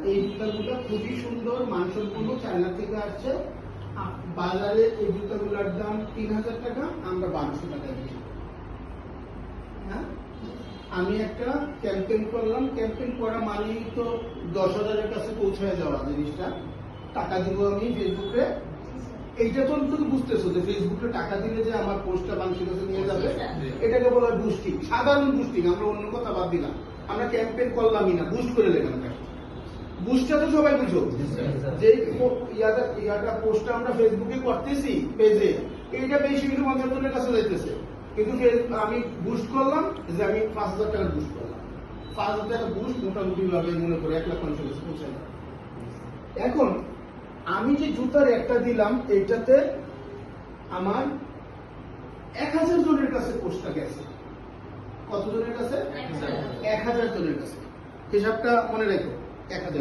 এই জুতাগুলো খুবই সুন্দর, মানসম্পন্ন, চায়না থেকে আসছে। বাজারে এই জুতাগুলোর দাম 3000 টাকা, আমরা 1200 টাকায় দিই। হ্যাঁ, আমি একটা ক্যাম্পেইন করলাম, ক্যাম্পেইন করা মানেই তো 10,000-এর কাছে পৌঁছায় যাওয়া জিনিসটা। টাকা দিব আমি ফেসবুকে। এইটা তো তুমি বুঝতেছো যে ফেসবুকে টাকা দিলে যে আমার পোস্টটা মানুষের কাছে নিয়ে যাবে, এটাকে বলা হয় বুস্টিং, সাধারণ বুস্টিং। আমরা অন্য কথা বাদ দিলাম, আমরা ক্যাম্পেইন করলামই না, বুস্ট করে দিলাম। বুস্টটা তো সবাই বুঝো, যে ইয়াটা পোস্টটা আমরা ফেসবুকে করতেছি পেজে, এইটা 20-50 জনের কাছে যাইতেছে, কিন্তু আমি বুস্ট করলাম যে আমি 5,000 টাকা বুস্ট করলাম। 5,000 টাকা বুস্ট মোটামুটি ভাবে মনে করে 1,50,000 পৌঁছে যাবে। এখন আমি যে জুতার একটা দিলাম, এইটাতে আমার 1000 জনের কাছে পোস্টটা গেছে। কত জনের কাছে? 1000 জনের কাছে। হিসাবটা মনে রেখো, 1000।